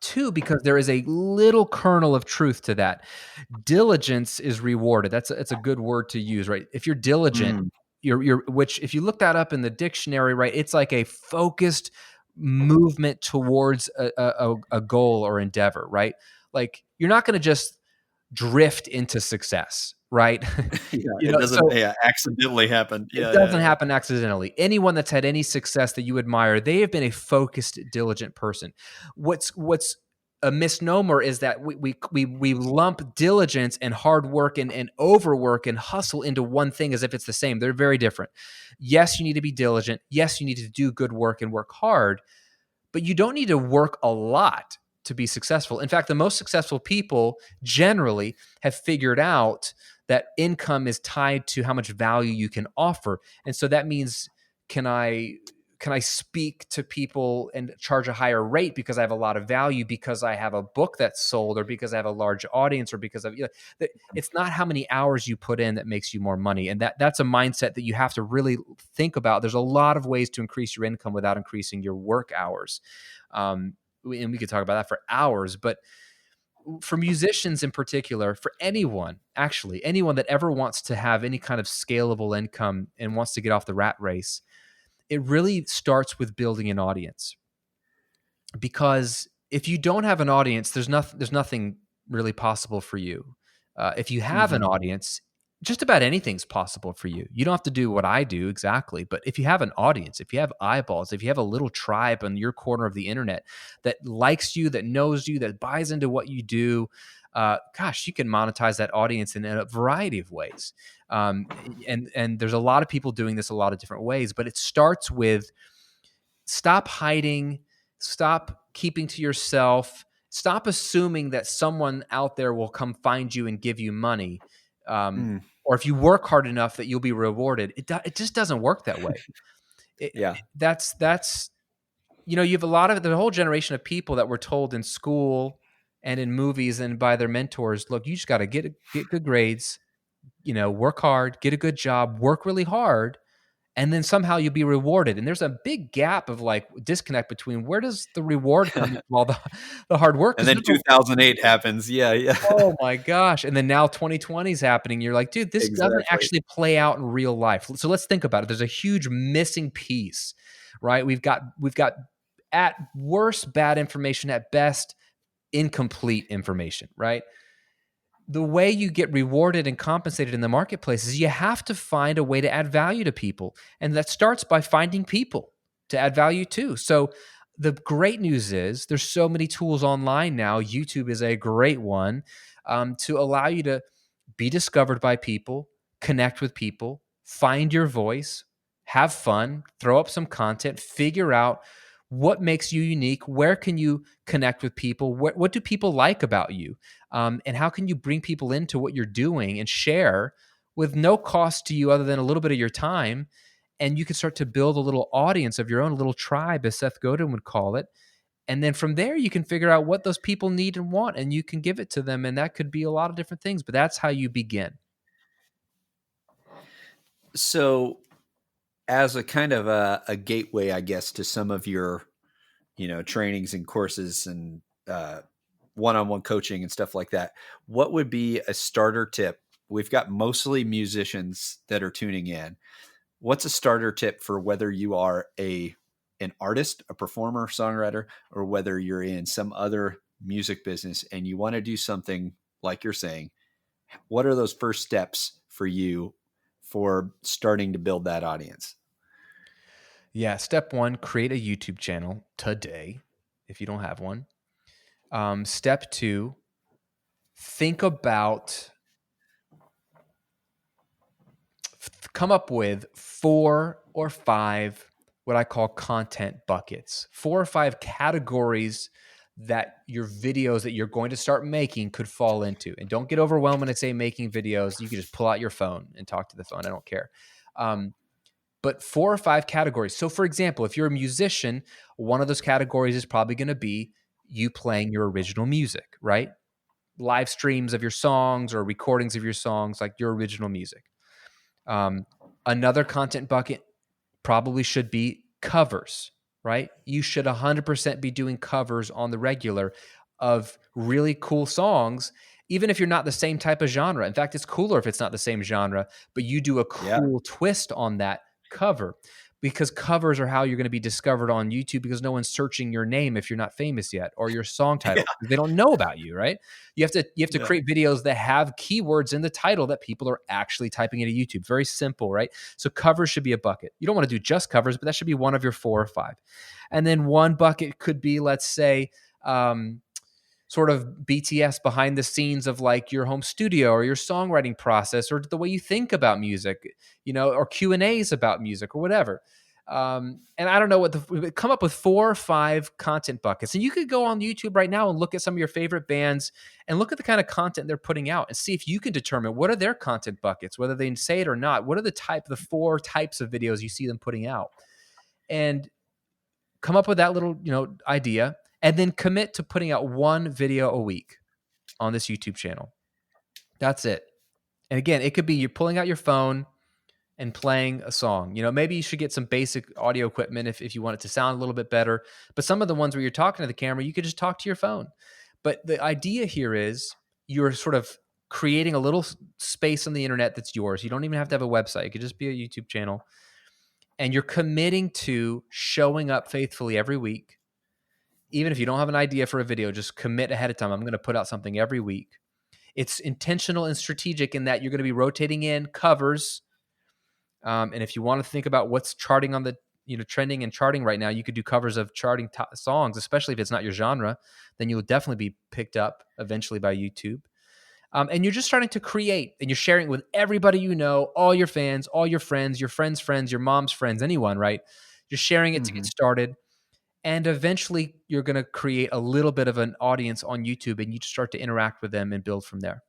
B: Two, because there is a little kernel of truth to that. Diligence is rewarded. It's a good word to use, right? If you're diligent,
A: Mm.
B: which if you look that up in the dictionary, right, it's like a focused movement towards a goal or endeavor, right? Like you're not going to just drift into success, right?
A: Yeah, it doesn't,
B: So
A: yeah, accidentally happen.
B: it
A: Yeah, yeah,
B: doesn't
A: yeah.
B: happen accidentally. Anyone that's had any success that you admire, they have been a focused, diligent person. What's a misnomer is that we lump diligence and hard work and overwork and hustle into one thing as if it's the same. They're very different. Yes, you need to be diligent. Yes, you need to do good work and work hard, but you don't need to work a lot to be successful. In fact, the most successful people generally have figured out that income is tied to how much value you can offer. And so that means, can I speak to people and charge a higher rate because I have a lot of value, because I have a book that's sold, or because I have a large audience, or because of it's not how many hours you put in that makes you more money. And that's a mindset that you have to really think about. There's a lot of ways to increase your income without increasing your work hours. And we could talk about that for hours, but for musicians in particular, for anyone, actually, anyone that ever wants to have any kind of scalable income and wants to get off the rat race, it really starts with building an audience. Because if you don't have an audience, there's nothing really possible for you. If you have an
A: Mhm.
B: audience, just about anything's possible for you. You don't have to do what I do exactly, but if you have an audience, if you have eyeballs, if you have a little tribe on your corner of the internet that likes you, that knows you, that buys into what you do, gosh, you can monetize that audience in a variety of ways. And there's a lot of people doing this a lot of different ways, but it starts with stop hiding, stop keeping to yourself, stop assuming that someone out there will come find you and give you money.
A: Mm.
B: Or if you work hard enough that you'll be rewarded. It just doesn't work that way.
A: Yeah.
B: That's you have a lot of the whole generation of people that were told in school and in movies and by their mentors, look, you just got to get good grades, work hard, get a good job, work really hard, and then somehow you'll be rewarded. And there's a big gap of like disconnect between where does the reward come from all the hard work?
A: And
B: Because
A: then 2008 happens. Yeah, yeah.
B: oh my gosh. And then now 2020 is happening. You're like, dude, this doesn't
A: Exactly.
B: actually play out in real life. So let's think about it. There's a huge missing piece, right? We've got at worst, bad information, at best, incomplete information, right? The way you get rewarded and compensated in the marketplace is you have to find a way to add value to people. And that starts by finding people to add value to. So the great news is there's so many tools online now. YouTube is a great one to allow you to be discovered by people, connect with people, find your voice, have fun, throw up some content, figure out what makes you unique, where can you connect with people, what do people like about you, and how can you bring people into what you're doing and share with no cost to you other than a little bit of your time. And you can start to build a little audience of your own, a little tribe, as Seth Godin would call it. And then from there, you can figure out what those people need and want, and you can give it to them. And that could be a lot of different things, but that's how you begin.
A: So, as a kind of a gateway, I guess, to some of your, trainings and courses and one-on-one coaching and stuff like that, what would be a starter tip? We've got mostly musicians that are tuning in. What's a starter tip for whether you are an artist, a performer, songwriter, or whether you're in some other music business and you want to do something like you're saying? What are those first steps for you for starting to build that audience?
B: Yeah. Step one, create a YouTube channel today if you don't have one. Step two, come up with 4 or 5 what I call content buckets, 4 or 5 categories that your videos that you're going to start making could fall into. And don't get overwhelmed when I say making videos. You can just pull out your phone and talk to the phone. I don't care. But 4 or 5 categories. So for example, if you're a musician, one of those categories is probably going to be you playing your original music, right? Live streams of your songs or recordings of your songs, like your original music. Another content bucket probably should be covers, right? You should 100% be doing covers on the regular of really cool songs, even if you're not the same type of genre. In fact, it's cooler if it's not the same genre, but you do a
A: Yeah.
B: cool twist on that cover, because covers are how you're going to be discovered on YouTube, because no one's searching your name if you're not famous yet, or your song title.
A: Yeah.
B: They don't know about you, right? You have to
A: Yeah.
B: create videos that have keywords in the title that people are actually typing into YouTube. Very simple, right? So covers should be a bucket. You don't want to do just covers, but that should be one of your 4 or 5. And then one bucket could be, let's say, sort of BTS behind the scenes of like your home studio or your songwriting process or the way you think about music, or Q&As about music or whatever. And I don't know come up with 4 or 5 content buckets. And you could go on YouTube right now and look at some of your favorite bands and look at the kind of content they're putting out and see if you can determine what are their content buckets, whether they say it or not. What are the 4 types of videos you see them putting out? And come up with that little, idea, and then commit to putting out 1 video a week on this YouTube channel. That's it. And again, it could be you're pulling out your phone and playing a song. Maybe you should get some basic audio equipment if you want it to sound a little bit better. But some of the ones where you're talking to the camera, you could just talk to your phone. But the idea here is you're sort of creating a little space on the internet that's yours. You don't even have to have a website. It could just be a YouTube channel. And you're committing to showing up faithfully every week. Even if you don't have an idea for a video, just commit ahead of time. I'm going to put out something every week. It's intentional and strategic in that you're going to be rotating in covers. And if you want to think about what's charting on the, trending and charting right now, you could do covers of charting songs, especially if it's not your genre, then you'll definitely be picked up eventually by YouTube. And you're just starting to create, and you're sharing it with everybody you know, all your fans, all your friends, your mom's friends, anyone, right? You're sharing it to get started. And eventually you're going to create a little bit of an audience on YouTube, and you just start to interact with them and build from there.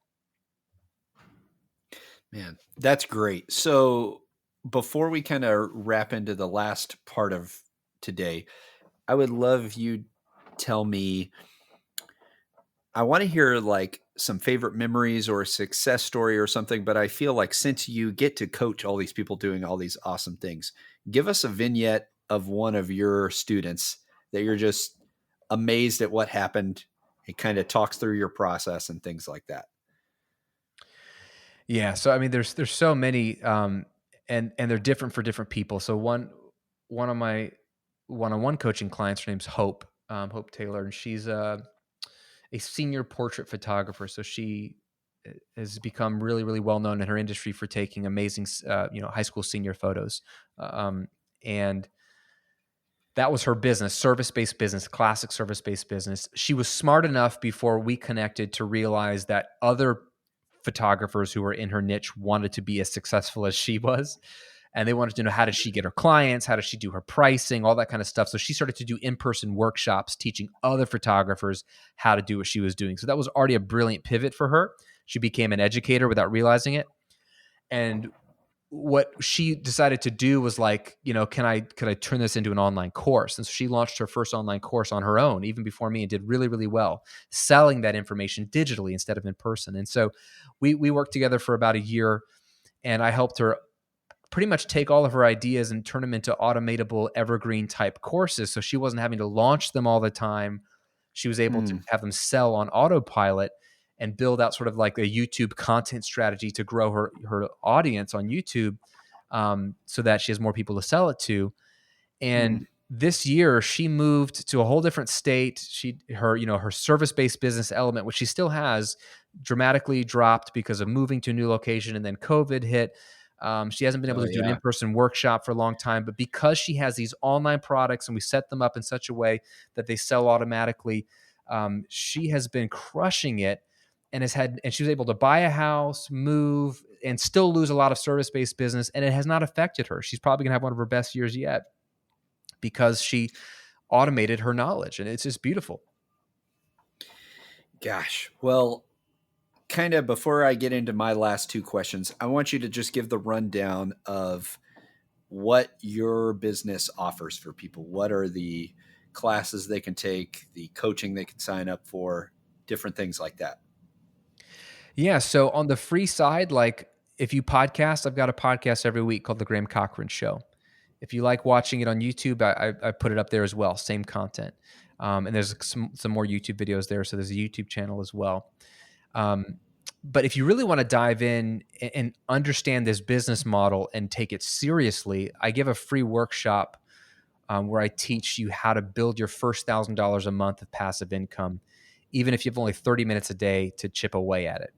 A: Man, that's great. So before we kind of wrap into the last part of today, I would love you tell me, I want to hear like some favorite memories or a success story or something, but I feel like since you get to coach all these people doing all these awesome things, give us a vignette of one of your students that you're just amazed at what happened. It kind of talks through your process and things like that.
B: Yeah. So, I mean, there's so many, and they're different for different people. So one of my one-on-one coaching clients. Her name's Hope, Hope Taylor, and she's a senior portrait photographer. So she has become really, really well known in her industry for taking amazing, high school senior photos. And that was her business, service-based business, classic service-based business. She was smart enough before we connected to realize that other photographers who were in her niche wanted to be as successful as she was. And they wanted to know, how did she get her clients? How does she do her pricing? All that kind of stuff. So she started to do in-person workshops teaching other photographers how to do what she was doing. So that was already a brilliant pivot for her. She became an educator without realizing it. And what she decided to do was like, could I turn this into an online course? And so she launched her first online course on her own, even before me, and did really, really well, selling that information digitally instead of in person. And so we worked together for about a year, and I helped her pretty much take all of her ideas and turn them into automatable evergreen type courses. So she wasn't having to launch them all the time. She was able to have them sell on autopilot and build out sort of like a YouTube content strategy to grow her audience on YouTube, so that she has more people to sell it to. And this year she moved to a whole different state. Her service-based business element, which she still has, dramatically dropped because of moving to a new location, and then COVID hit. She hasn't been able to do an in-person workshop for a long time, but because she has these online products and we set them up in such a way that they sell automatically, she has been crushing it, and she was able to buy a house, move, and still lose a lot of service-based business, and it has not affected her. She's probably gonna have one of her best years yet because she automated her knowledge, and it's just beautiful.
A: Gosh, well, kind of before I get into my last two questions, I want you to just give the rundown of what your business offers for people. What are the classes they can take, the coaching they can sign up for, different things like that?
B: Yeah. So on the free side, like if you podcast, I've got a podcast every week called The Graham Cochrane Show. If you like watching it on YouTube, I put it up there as well, same content. And there's some more YouTube videos there. So there's a YouTube channel as well. But if you really want to dive in and understand this business model and take it seriously, I give a free workshop where I teach you how to build your first $1,000 a month of passive income, even if you have only 30 minutes a day to chip away at it.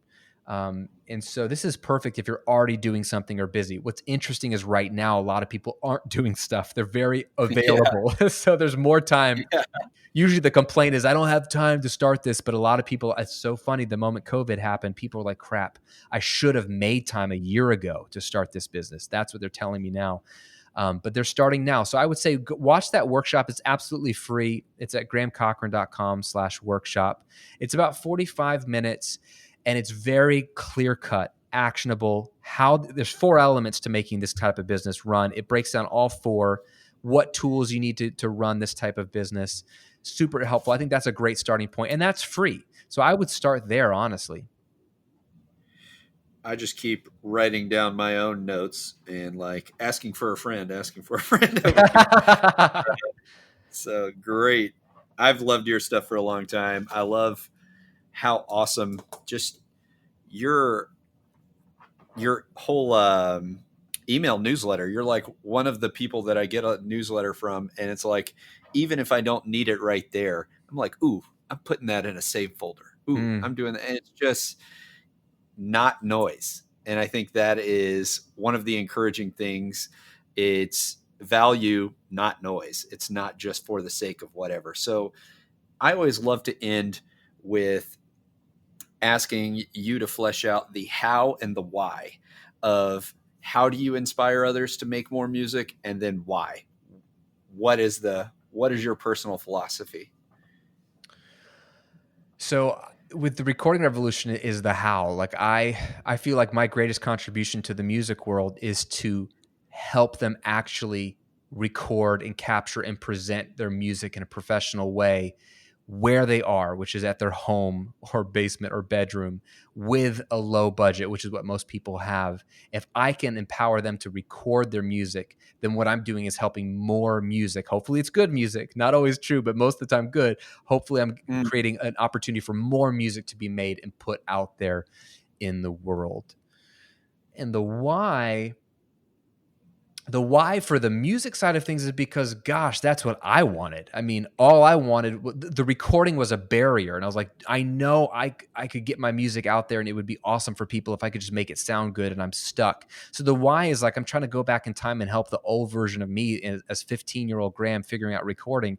B: And so this is perfect if you're already doing something or busy. What's interesting is right now, a lot of people aren't doing stuff. They're very available. Yeah. So there's more time. Yeah. Usually the complaint is, I don't have time to start this. But a lot of people, it's so funny. The moment COVID happened, people were like, crap, I should have made time a year ago to start this business. That's what they're telling me now. But they're starting now. So I would say watch that workshop. It's absolutely free. It's at grahamcochrane.com/workshop. It's about 45 minutes. And it's very clear-cut, actionable. There's 4 elements to making this type of business run. It breaks down all 4. What tools you need to run this type of business. Super helpful. I think that's a great starting point, and that's free. So I would start there, honestly.
A: I just keep writing down my own notes and like asking for a friend. So great. I've loved your stuff for a long time. I love how awesome just your whole email newsletter. You're like one of the people that I get a newsletter from, and it's like, even if I don't need it right there, I'm like, ooh, I'm putting that in a save folder. Ooh, I'm doing that. And it's just not noise. And I think that is one of the encouraging things. It's value, not noise. It's not just for the sake of whatever. So I always love to end with asking you to flesh out the how and the why of how do you inspire others to make more music, and then why. What is your personal philosophy?
B: So with the recording revolution is the how. Like I feel like my greatest contribution to the music world is to help them actually record and capture and present their music in a professional way where they are, which is at their home or basement or bedroom with a low budget, which is what most people have. If I can empower them to record their music, then what I'm doing is helping more music. Hopefully it's good music, not always true, but most of the time good. Hopefully I'm creating an opportunity for more music to be made and put out there in the world. And the why, The why for the music side of things is because, gosh, that's what I wanted. I mean, all I wanted, the recording was a barrier. And I was like, I know I could get my music out there and it would be awesome for people if I could just make it sound good, and I'm stuck. So the why is like, I'm trying to go back in time and help the old version of me as 15-year-old Graham figuring out recording.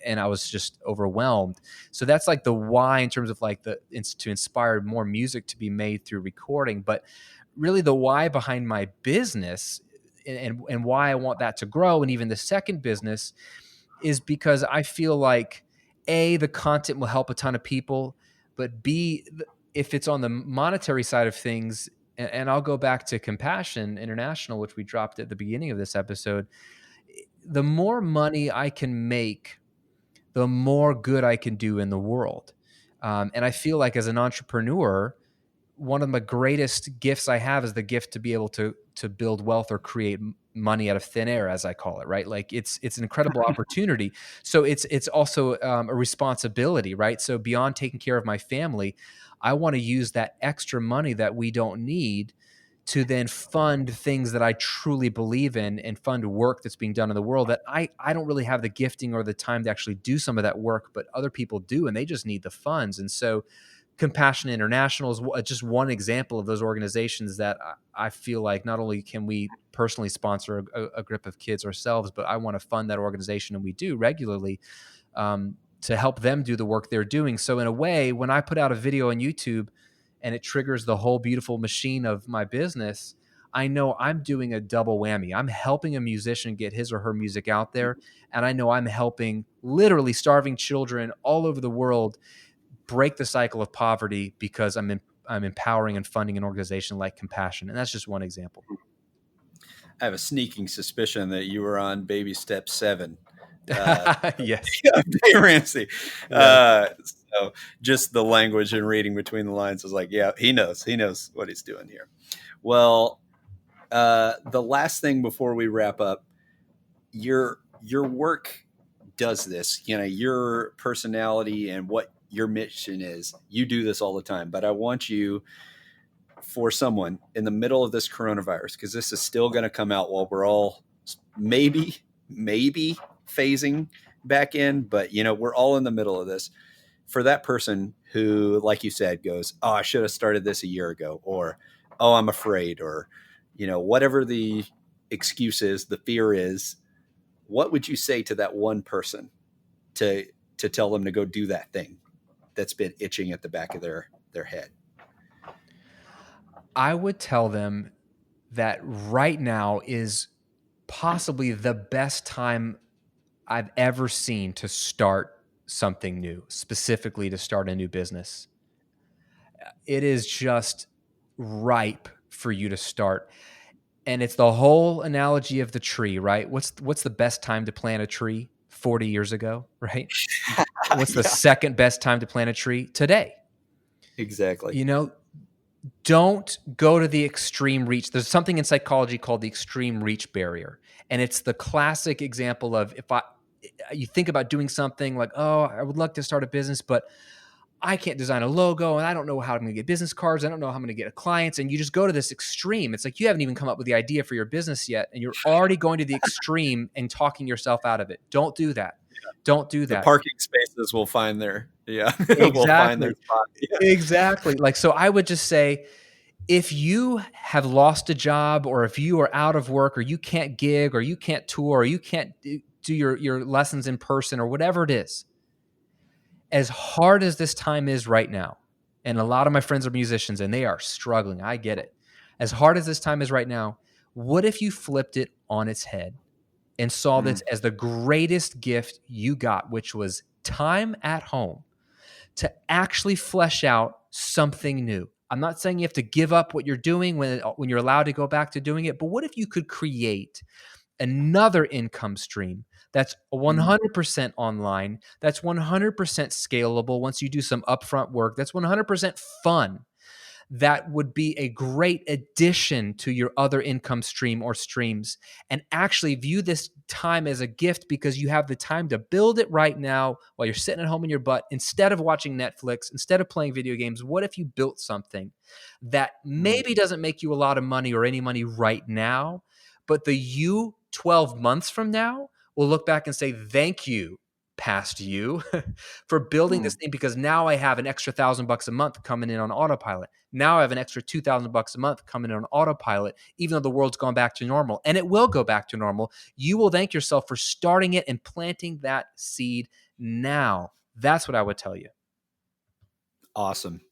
B: And I was just overwhelmed. So that's like the why in terms of like to inspire more music to be made through recording. But really the why behind my business and why I want that to grow, and even the second business, is because I feel like A, the content will help a ton of people, but B, if it's on the monetary side of things, and I'll go back to Compassion International, which we dropped at the beginning of this episode, the more money I can make, the more good I can do in the world. And I feel like as an entrepreneur, one of the greatest gifts I have is the gift to be able to build wealth or create money out of thin air, as I call it, right? Like it's an incredible opportunity. So it's also a responsibility, right? So beyond taking care of my family, I want to use that extra money that we don't need to then fund things that I truly believe in and fund work that's being done in the world that I don't really have the gifting or the time to actually do some of that work, but other people do, and they just need the funds. And so Compassion International is just one example of those organizations that I feel like not only can we personally sponsor a group of kids ourselves, but I want to fund that organization, and we do regularly, to help them do the work they're doing. So in a way, when I put out a video on YouTube and it triggers the whole beautiful machine of my business, I know I'm doing a double whammy. I'm helping a musician get his or her music out there, and I know I'm helping literally starving children all over the world break the cycle of poverty because I'm empowering and funding an organization like Compassion. And that's just one example.
A: I have a sneaking suspicion that you were on baby step 7.
B: Yes.
A: Dave Ramsey.
B: Yeah.
A: So just the language and reading between the lines was like, yeah, he knows what he's doing here. Well, the last thing before we wrap up, your work does this, your personality and what your mission is. You do this all the time, but I want you, for someone in the middle of this coronavirus, because this is still going to come out while we're all maybe phasing back in, but we're all in the middle of this. For that person who, like you said, goes, oh, I should have started this a year ago, or, oh, I'm afraid, or, whatever the excuse is, the fear is, what would you say to that one person to tell them to go do that thing that's been itching at the back of their head?
B: I would tell them that right now is possibly the best time I've ever seen to start something new, specifically to start a new business. It is just ripe for you to start. And it's the whole analogy of the tree, right? What's the best time to plant a tree? 40 years ago, right? What's the second best time to plant a tree? Today.
A: Exactly.
B: Don't go to the extreme reach. There's something in psychology called the extreme reach barrier. And it's the classic example of you think about doing something like, oh, I would like to start a business, but I can't design a logo and I don't know how I'm going to get business cards. I don't know how I'm going to get clients. And you just go to this extreme. It's like you haven't even come up with the idea for your business yet. And you're already going to the extreme and talking yourself out of it. Don't do that. Don't do that.
A: The parking spaces will find their,
B: Exactly.
A: will find their spot. Yeah.
B: Exactly. Like, so I would just say, if you have lost a job, or if you are out of work, or you can't gig, or you can't tour, or you can't do your lessons in person, or whatever it is, as hard as this time is right now, and a lot of my friends are musicians and they are struggling, I get it. As hard as this time is right now, what if you flipped it on its head and saw this as the greatest gift you got, which was time at home to actually flesh out something new? I'm not saying you have to give up what you're doing when you're allowed to go back to doing it, but what if you could create another income stream that's 100% online, that's 100% scalable once you do some upfront work, that's 100% fun, that would be a great addition to your other income stream or streams, and actually view this time as a gift because you have the time to build it right now while you're sitting at home in your butt. Instead of watching Netflix, instead of playing video games, what if you built something that maybe doesn't make you a lot of money or any money right now, But the you 12 months from now will look back and say, thank you, past you, for building this thing, because now I have an extra $1,000 a month coming in on autopilot. Now I have an extra $2,000 a month coming in on autopilot, even though the world's gone back to normal. And it will go back to normal. You will thank yourself for starting it and planting that seed now. That's what I would tell you.
A: Awesome.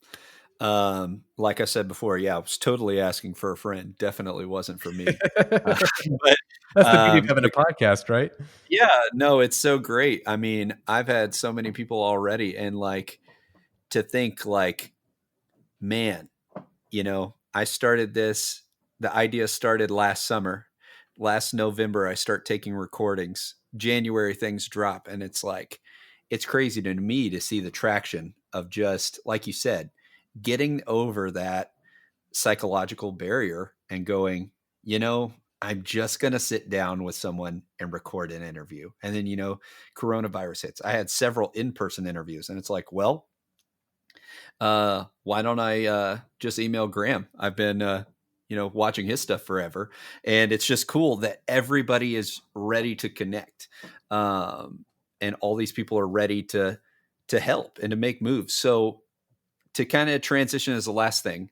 A: Like I said before, yeah, I was totally asking for a friend. Definitely wasn't for me. But
B: That's the beauty of having a podcast, right?
A: yeah, no, it's so great. I mean, I've had so many people already, and like to think like, man, I started this, the idea started last summer. Last November, I start taking recordings. January, things drop, and it's like, it's crazy to me to see the traction of just, like you said, getting over that psychological barrier and going, I'm just going to sit down with someone and record an interview. And then, coronavirus hits. I had several in-person interviews, and it's like, well, why don't I just email Graham? I've been, watching his stuff forever. And it's just cool that everybody is ready to connect. And all these people are ready to help and to make moves. So to kind of transition as the last thing,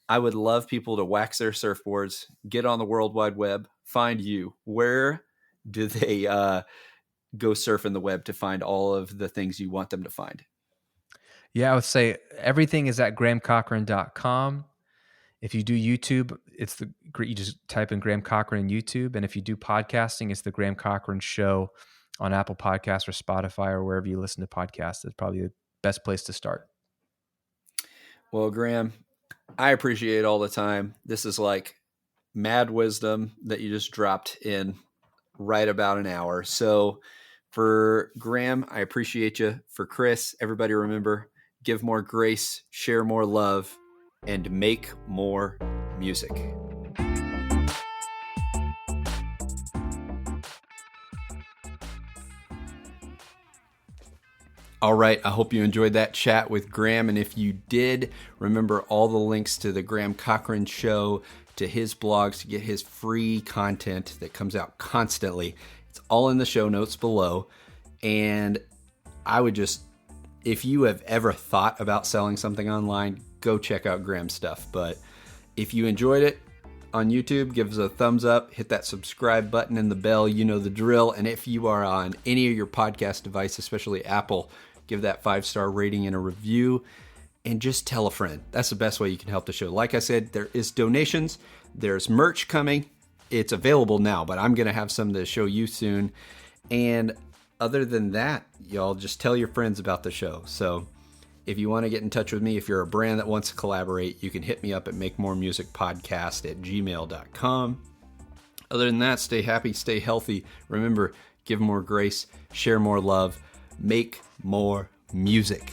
A: I would love people to wax their surfboards, get on the World Wide Web, find you. Where do they go surfing the web to find all of the things you want them to find?
B: Yeah, I would say everything is at grahamcochrane.com. If you do YouTube, you just type in Graham Cochrane in YouTube. And if you do podcasting, it's the Graham Cochrane Show on Apple Podcasts or Spotify or wherever you listen to podcasts. It's probably the best place to start.
A: Well, Graham, I appreciate all the time. This is like mad wisdom that you just dropped in right about an hour. So for Graham, I appreciate you. For Chris, everybody remember, give more grace, share more love, and make more music. All right, I hope you enjoyed that chat with Graham. And if you did, remember all the links to the Graham Cochrane Show, to his blogs, to get his free content that comes out constantly. It's all in the show notes below. And I would just, if you have ever thought about selling something online, go check out Graham's stuff. But if you enjoyed it on YouTube, give us a thumbs up, hit that subscribe button and the bell, you know the drill. And if you are on any of your podcast devices, especially Apple, give that 5-star rating and a review, and just tell a friend. That's the best way you can help the show. Like I said, there is donations, there's merch coming. It's available now, but I'm going to have some to show you soon. And other than that, y'all just tell your friends about the show. So if you want to get in touch with me, if you're a brand that wants to collaborate, you can hit me up at makemoremusicpodcast@gmail.com. Other than that, stay happy, stay healthy. Remember, give more grace, share more love, make more music.